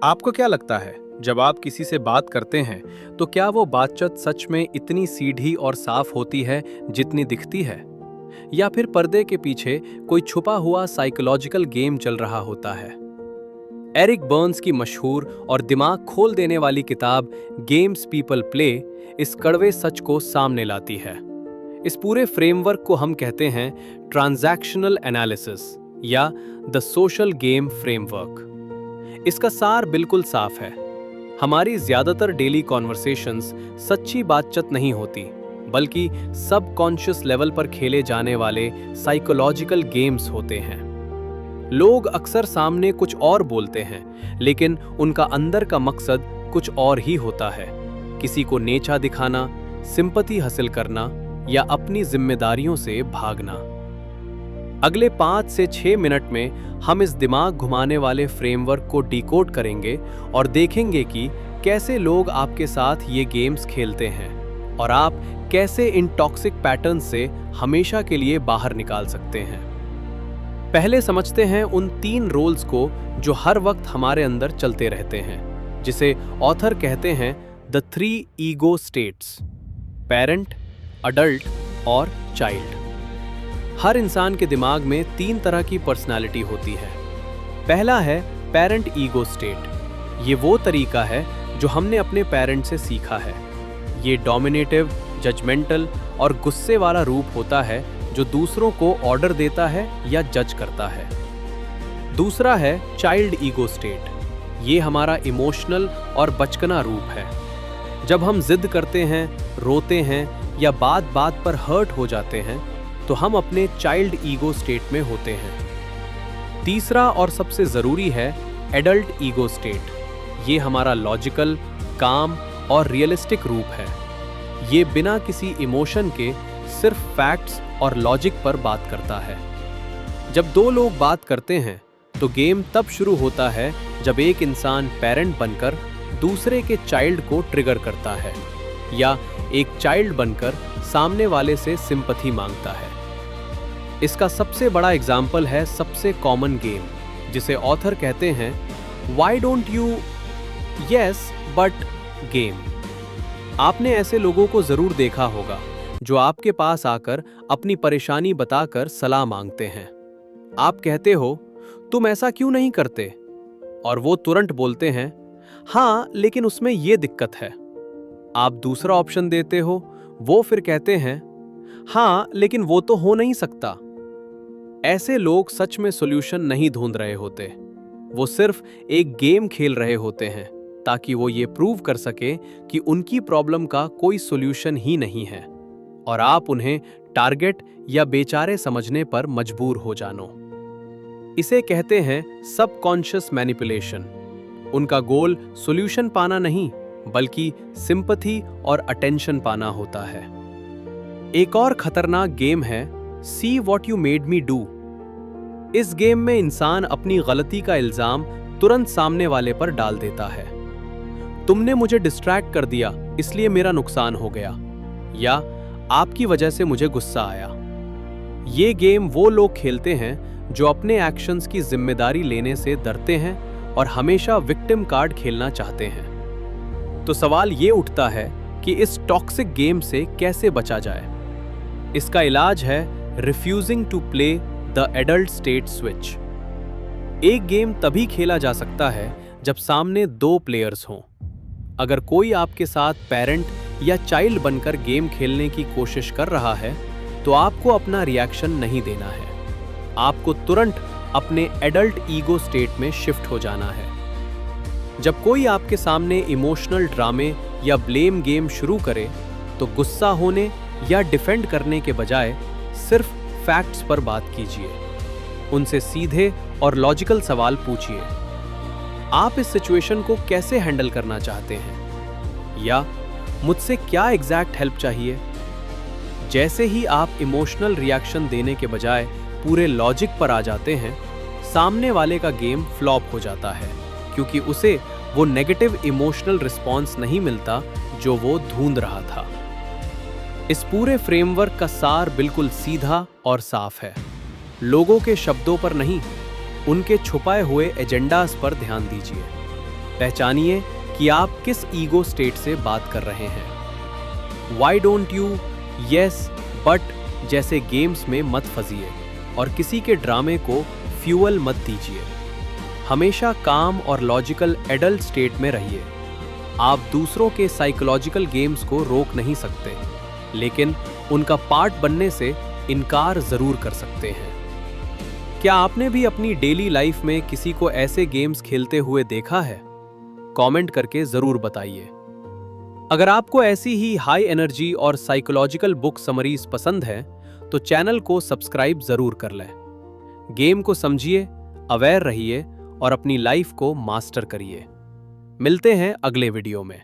आपको क्या लगता है, जब आप किसी से बात करते हैं तो क्या वो बातचीत सच में इतनी सीधी और साफ होती है जितनी दिखती है, या फिर पर्दे के पीछे कोई छुपा हुआ साइकोलॉजिकल गेम चल रहा होता है? एरिक बर्न्स की मशहूर और दिमाग खोल देने वाली किताब गेम्स पीपल प्ले इस कड़वे सच को सामने लाती है। इस पूरे फ्रेमवर्क को हम कहते हैं ट्रांजैक्शनल एनालिसिस या द सोशल गेम फ्रेमवर्क। इसका सार बिल्कुल साफ है। हमारी ज्यादातर डेली कॉन्वर्सेशंस सच्ची बातचीत नहीं होती, बल्कि सबकॉन्शियस लेवल पर खेले जाने वाले साइकोलॉजिकल गेम्स होते हैं। लोग अक्सर सामने कुछ और बोलते हैं, लेकिन उनका अंदर का मकसद कुछ और ही होता है। किसी को नीचा दिखाना, सिंपैथी हासिल करना या अपनी जिम्मेदारियों से भागना। अगले 5 से 6 मिनट में हम इस दिमाग घुमाने वाले फ्रेमवर्क को डिकोड करेंगे और देखेंगे कि कैसे लोग आपके साथ ये गेम्स खेलते हैं और आप कैसे इन टॉक्सिक पैटर्न से हमेशा के लिए बाहर निकाल सकते हैं। पहले समझते हैं उन 3 रोल्स को जो हर वक्त हमारे अंदर चलते रहते हैं, जिसे ऑथर कहते हैं the 3 ego states: parent, adult और चाइल्ड। हर इंसान के दिमाग में 3 तरह की पर्सनालिटी होती है। पहला है पेरेंट ईगो स्टेट। ये वो तरीका है जो हमने अपने पेरेंट से सीखा है। ये डोमिनेटिव, जजमेंटल और गुस्से वाला रूप होता है जो दूसरों को ऑर्डर देता है या जज करता है। दूसरा है चाइल्ड ईगो स्टेट। ये हमारा इमोशनल और बचपना रूप है। जब हम जिद करते हैं, रोते हैं या बात बात पर हर्ट हो जाते हैं, तो हम अपने चाइल्ड ईगो स्टेट में होते हैं। तीसरा और सबसे जरूरी है एडल्ट ईगो स्टेट। ये हमारा लॉजिकल, काम और रियलिस्टिक रूप है। ये बिना किसी इमोशन के सिर्फ फैक्ट्स और लॉजिक पर बात करता है। जब 2 लोग बात करते हैं तो गेम तब शुरू होता है जब एक इंसान पेरेंट बनकर दूसरे के चाइल्ड को ट्रिगर करता है, या एक चाइल्ड बनकर सामने वाले से सिंपैथी मांगता है। इसका सबसे बड़ा एग्जाम्पल है सबसे कॉमन गेम, जिसे ऑथर कहते हैं why don't you yes but game. आपने ऐसे लोगों को जरूर देखा होगा जो आपके पास आकर अपनी परेशानी बताकर सलाह मांगते हैं। आप कहते हो तुम ऐसा क्यों नहीं करते, और वो तुरंत बोलते हैं हाँ लेकिन उसमें ये दिक्कत है। आप दूसरा ऑप्शन देते हो, वो फिर कहते हैं हाँ लेकिन वो तो हो नहीं सकता। ऐसे लोग सच में सॉल्यूशन नहीं ढूंढ रहे होते, वो सिर्फ एक गेम खेल रहे होते हैं ताकि वो ये प्रूव कर सके कि उनकी प्रॉब्लम का कोई सॉल्यूशन ही नहीं है, और आप उन्हें टारगेट या बेचारे समझने पर मजबूर हो जानो। इसे कहते हैं सबकॉन्शियस मैनिपुलेशन। उनका गोल सॉल्यूशन पाना नहीं, बल्कि सिंपैथी और अटेंशन पाना होता है। एक और खतरनाक गेम है see what you made me do. इस गेम में इंसान अपनी गलती का इल्जाम तुरंत सामने वाले पर डाल देता है। तुमने मुझे डिस्ट्रैक्ट कर दिया इसलिए मेरा नुकसान हो गया, या आपकी वजह से मुझे गुस्सा आया। ये गेम वो लोग खेलते हैं जो अपने एक्शंस की जिम्मेदारी लेने से डरते हैं और हमेशा विक्टिम कार्ड खेलना चाहते हैं। तो सवाल ये उठता है कि इस टॉक्सिक गेम से कैसे बचा जाए। इसका इलाज है refusing to play the adult state switch. एक गेम तभी खेला जा सकता है जब सामने 2 प्लेयर्स हों। अगर कोई आपके साथ पेरेंट या चाइल्ड बनकर गेम खेलने की कोशिश कर रहा है, तो आपको अपना रिएक्शन नहीं देना है। आपको तुरंत अपने एडल्ट ईगो स्टेट में शिफ्ट हो जाना है। जब कोई आपके सामने इमोशनल ड्रामे या ब्लेम गेम शुरू करे, तो गुस्सा होने या डिफेंड करने के बजाय सिर्फ फैक्ट्स पर बात कीजिए। उनसे सीधे और लॉजिकल सवाल पूछिए। आप इस सिचुएशन को कैसे हैंडल करना चाहते हैं, या मुझसे क्या एग्जैक्ट हेल्प चाहिए। जैसे ही आप इमोशनल रिएक्शन देने के बजाय पूरे लॉजिक पर आ जाते हैं, सामने वाले का गेम फ्लॉप हो जाता है, क्योंकि उसे वो नेगेटिव इमोशनल रिस्पॉन्स नहीं मिलता जो वो ढूंढ रहा था। इस पूरे फ्रेमवर्क का सार बिल्कुल सीधा और साफ है। लोगों के शब्दों पर नहीं, उनके छुपाए हुए एजेंडास पर ध्यान दीजिए। पहचानिए कि आप किस ईगो स्टेट से बात कर रहे हैं। Why don't you, yes, but जैसे गेम्स में मत फंसिए और किसी के ड्रामे को फ्यूअल मत दीजिए। हमेशा काम और लॉजिकल एडल्ट स्टेट में रहिए। आप दूसरों के साइकोलॉजिकल गेम्स को रोक नहीं सकते, लेकिन उनका पार्ट बनने से इनकार जरूर कर सकते हैं। क्या आपने भी अपनी डेली लाइफ में किसी को ऐसे गेम्स खेलते हुए देखा है? कमेंट करके जरूर बताइए। अगर आपको ऐसी ही हाई एनर्जी और साइकोलॉजिकल बुक समरीज पसंद है तो चैनल को सब्सक्राइब जरूर कर लें। गेम को समझिए, अवेयर रहिए और अपनी लाइफ को मास्टर करिए। मिलते हैं अगले वीडियो में।